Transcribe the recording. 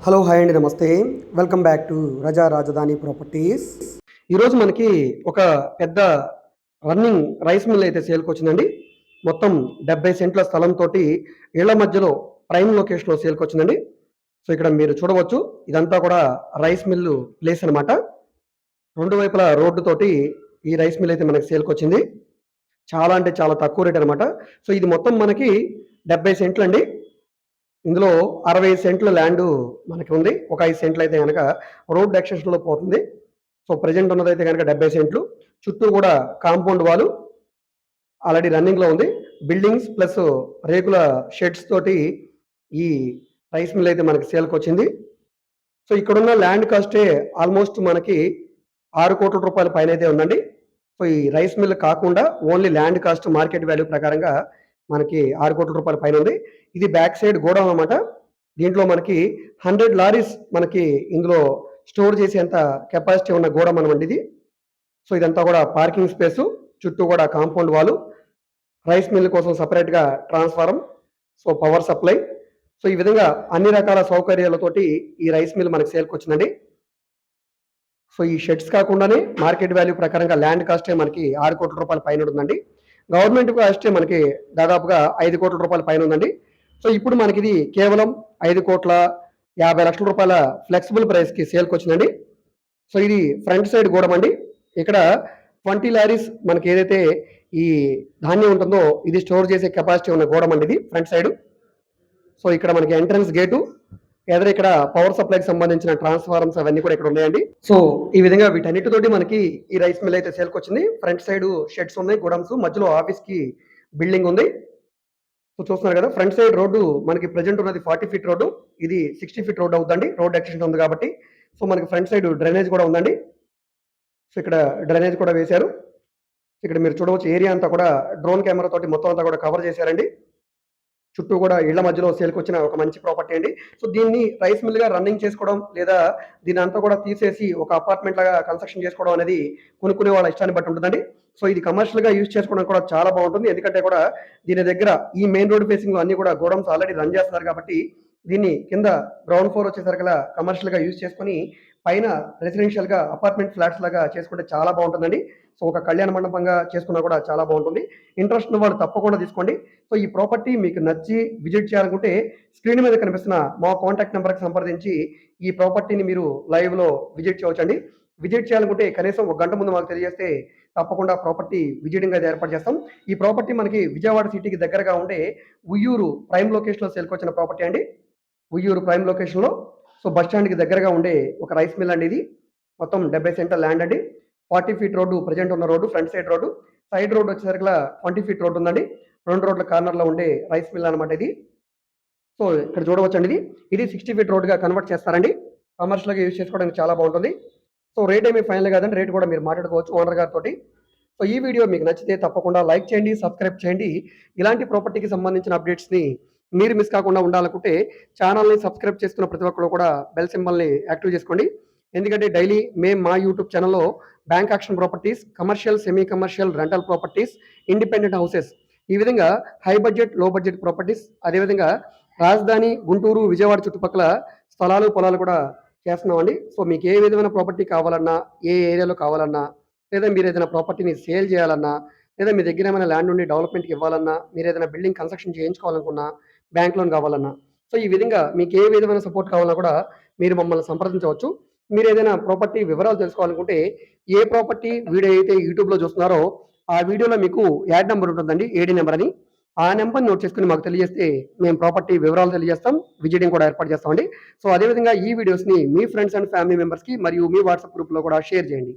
Hello hi అండి, నమస్తే. Welcome back to రజా రాజధాని ప్రాపర్టీస్. ఈరోజు మనకి ఒక పెద్ద రన్నింగ్ రైస్ మిల్ అయితే సేల్కి వచ్చిందండి. మొత్తం 70 సెంట్ల స్థలంతో ఇళ్ల మధ్యలో ప్రైమ్ లొకేషన్లో సేల్కి వచ్చిందండి. సో ఇక్కడ మీరు చూడవచ్చు, ఇదంతా కూడా రైస్ మిల్లు ప్లేస్ అనమాట. రెండు వైపులా రోడ్డు తోటి ఈ రైస్ మిల్ అయితే మనకి సేల్కి వచ్చింది. చాలా అంటే చాలా తక్కువ రేట్ అనమాట. సో ఇది మొత్తం మనకి 70 సెంట్లు అండి. ఇందులో 60 సెంట్ల ల్యాండ్ మనకి ఉంది. ఒక 5 సెంట్లు అయితే కనుక రోడ్ ఎక్స్టెన్షన్లో పోతుంది. సో ప్రజెంట్ ఉన్నదైతే కనుక 70 సెంట్లు. చుట్టూ కూడా కాంపౌండ్ వాలు ఆల్రెడీ రన్నింగ్లో ఉంది. బిల్డింగ్స్ ప్లస్ రేకుల షెడ్స్ తోటి ఈ రైస్ మిల్ అయితే మనకి సేల్కి వచ్చింది. సో ఇక్కడున్న ల్యాండ్ కాస్టే ఆల్మోస్ట్ మనకి 6 కోట్ల రూపాయల పైన అయితే ఉందండి. సో ఈ రైస్ మిల్ కాకుండా only land cost market value ప్రకారంగా మనకి 6 కోట్ల రూపాయల పైన ఉంది. ఇది బ్యాక్ సైడ్ గోడౌన్ అనమాట. దీంట్లో మనకి 100 లారీస్ మనకి ఇందులో స్టోర్ చేసేంత కెపాసిటీ ఉన్న గోడౌన్ అనమాట ఇది. సో ఇదంతా కూడా పార్కింగ్ స్పేసు, చుట్టూ కూడా కాంపౌండ్ వాలు, రైస్ మిల్ కోసం సపరేట్గా transformer, so power supply, so ఈ విధంగా అన్ని రకాల సౌకర్యాలతోటి ఈ రైస్ మిల్ మనకి సేల్కి వచ్చిందండి. సో ఈ షెడ్స్ కాకుండానే మార్కెట్ వాల్యూ ప్రకారంగా ల్యాండ్ కాస్టే మనకి 6 కోట్ల రూపాయల పైన ఉందండి. గవర్నమెంట్ కాస్టే మనకి దాదాపుగా 5 కోట్ల రూపాయల పైన ఉందండి. సో ఇప్పుడు మనకి ఇది కేవలం 5,50,00,000 రూపాయల ఫ్లెక్సిబుల్ ప్రైస్కి సేల్కి వచ్చిందండి. సో ఇది ఫ్రంట్ సైడ్ గోడం అండి. ఇక్కడ 20 లారీస్ మనకి ఏదైతే ఈ ధాన్యం ఉంటుందో ఇది స్టోర్ చేసే కెపాసిటీ ఉన్న గోడం అండి ఇది ఫ్రంట్ సైడ్. సో ఇక్కడ మనకి ఎంట్రన్స్ గేటు, ఎదురు ఇక్కడ పవర్ సప్లైకి సంబంధించిన ట్రాన్స్ఫార్మర్స్ అవన్నీ కూడా ఇక్కడ ఉన్నాయండి. సో ఈ విధంగా వీటన్నిటితోటి మనకి ఈ రైస్ మిల్ అయితే సేల్కి వచ్చింది. ఫ్రంట్ సైడ్ షెడ్స్ ఉన్నాయి, గోడమ్స్, మధ్యలో ఆఫీస్ కి బిల్డింగ్ ఉంది. సో చూస్తున్నారు కదా, ఫ్రంట్ సైడ్ రోడ్డు మనకి ప్రెజెంట్ ఉన్నది 40 ఫీట్ రోడ్డు, ఇది 60 ఫీట్ రోడ్ అవుతుందండి. రోడ్ ఎక్స్టెన్షన్ ఉంది కాబట్టి. సో మనకి ఫ్రంట్ సైడ్ డ్రైనేజ్ కూడా ఉందండి. సో ఇక్కడ డ్రైనేజ్ కూడా వేశారు. ఇక్కడ మీరు చూడవచ్చు, ఏరియా అంతా కూడా డ్రోన్ కెమెరా తోటి మొత్తం అంతా కూడా కవర్ చేశారండి. చుట్టూ కూడా ఇళ్ల మధ్యలో సేల్కి వచ్చిన ఒక మంచి ప్రాపర్టీ అండి. సో దీన్ని రైస్ మిల్ గా రన్నింగ్ చేసుకోవడం, లేదా దీని అంతా కూడా తీసేసి ఒక అపార్ట్మెంట్ లాగా కన్స్ట్రక్షన్ చేసుకోవడం అనేది కొనుక్కునే వాళ్ళ ఇష్టాన్ని బట్టి ఉంటుందండి. సో ఇది కమర్షియల్ గా యూజ్ చేసుకోవడం కూడా చాలా బాగుంటుంది. ఎందుకంటే కూడా దీని దగ్గర ఈ మెయిన్ రోడ్ ఫేసింగ్ లో అన్ని కూడా గోడౌన్స్ ఆల్రెడీ రన్ చేస్తున్నారు కాబట్టి దీన్ని కింద గ్రౌండ్ ఫ్లోర్ వచ్చేసరికి కమర్షియల్ గా యూజ్ చేసుకుని పైన రెసిడెన్షియల్ గా అపార్ట్మెంట్ ఫ్లాట్స్ లాగా చేసుకుంటే చాలా బాగుంటుందండి. సో ఒక కళ్యాణ మండపంగా చేసుకున్నా కూడా చాలా బాగుంటుంది. ఇంట్రెస్ట్ ఉన్న వాళ్ళు తప్పకుండా తీసుకోండి. సో ఈ ప్రాపర్టీ మీకు నచ్చి విజిట్ చేయాలనుకుంటే స్క్రీన్ మీద కనిపిస్తున్న మా కాంటాక్ట్ నెంబర్కి సంప్రదించి ఈ ప్రాపర్టీని మీరు లైవ్లో విజిట్ చేయవచ్చండి. విజిట్ చేయాలనుకుంటే కనీసం 1 గంట ముందు మాకు తెలియజేస్తే తప్పకుండా ప్రాపర్టీ విజిటింగ్ అయితే ఏర్పాటు చేస్తాం. ఈ ప్రాపర్టీ మనకి విజయవాడ సిటీకి దగ్గరగా ఉండే ఉయ్యూరు ప్రైమ్ లొకేషన్లో సేల్కి వచ్చిన ప్రాపర్టీ అండి. ఉయ్యూరు ప్రైమ్ లొకేషన్లో, సో బస్ స్టాండ్కి దగ్గరగా ఉండే ఒక రైస్ మిల్ అండి ఇది. మొత్తం 70 సెంట్ల ల్యాండ్ అండి. 40 ఫీట్ రోడ్డు ప్రజెంట్ ఉన్న road, front side road. Side road వచ్చేసరికి 20 ఫీట్ రోడ్డు ఉందండి. 2 రోడ్ల కార్నర్లో ఉండే రైస్ మిల్ అనమాట ఇది. సో ఇక్కడ చూడవచ్చండి, ఇది 60 ఫీట్ రోడ్గా కన్వర్ట్ చేస్తారండి. కమర్షియల్గా యూజ్ చేసుకోవడానికి చాలా బాగుంటుంది. సో రేట్ ఏమీ ఫైనల్ కాదండి, రేట్ కూడా మీరు మాట్లాడుకోవచ్చు ఓనర్ గారితో. సో ఈ వీడియో మీకు నచ్చితే తప్పకుండా లైక్ చేయండి, సబ్స్క్రైబ్ చేయండి. ఇలాంటి ప్రాపర్టీకి సంబంధించిన అప్డేట్స్ని మీరు మిస్ కాకుండా ఉండాలనుకుంటే ఛానల్ని సబ్స్క్రైబ్ చేసుకున్న ప్రతి ఒక్కరు కూడా బెల్ సింబల్ని యాక్టివ్ చేసుకోండి. ఎందుకంటే డైలీ మేము మా యూట్యూబ్ ఛానల్లో bank action properties, commercial, semi commercial, rental properties, independent houses, ఈ విధంగా హై బడ్జెట్, లో బడ్జెట్ ప్రాపర్టీస్, అదేవిధంగా రాజధాని, గుంటూరు, విజయవాడ చుట్టుపక్కల స్థలాలు, పొలాలు కూడా చేస్తున్నామండి. సో మీకు ఏ విధమైన ప్రాపర్టీ కావాలన్నా, ఏ ఏరియాలో కావాలన్నా, లేదా మీరు ఏదైనా ప్రాపర్టీని సేల్ చేయాలన్నా, లేదా మీ దగ్గర ఏమైనా ల్యాండ్ ఉండి డెవలప్మెంట్కి ఇవ్వాలన్నా, మీరు ఏదైనా బిల్డింగ్ కన్స్ట్రక్షన్ చేయించుకోవాలనుకున్నా, బ్యాంక్ లోన్ కావాలన్నా, సో ఈ విధంగా మీకు ఏ విధమైన సపోర్ట్ కావాలన్నా కూడా మీరు మమ్మల్ని సంప్రదించవచ్చు. మీరు ఏదైనా ప్రాపర్టీ వివరాలు తెలుసుకోవాలనుకుంటే, ఏ ప్రాపర్టీ వీడియో అయితే యూట్యూబ్లో చూస్తున్నారో ఆ వీడియోలో మీకు యాడ్ నెంబర్ ఉంటుందండి, ఏడీ నెంబర్ అని. ఆ నెంబర్ నోట్ చేసుకుని మాకు తెలియజేస్తే మేము ప్రాపర్టీ వివరాలు తెలియజేస్తాం, విజిటింగ్ కూడా ఏర్పాటు చేస్తామండి. సో అదేవిధంగా ఈ వీడియోస్ని మీ ఫ్రెండ్స్ అండ్ ఫ్యామిలీ మెంబర్స్కి మరియు మీ వాట్సాప్ గ్రూప్లో కూడా షేర్ చేయండి.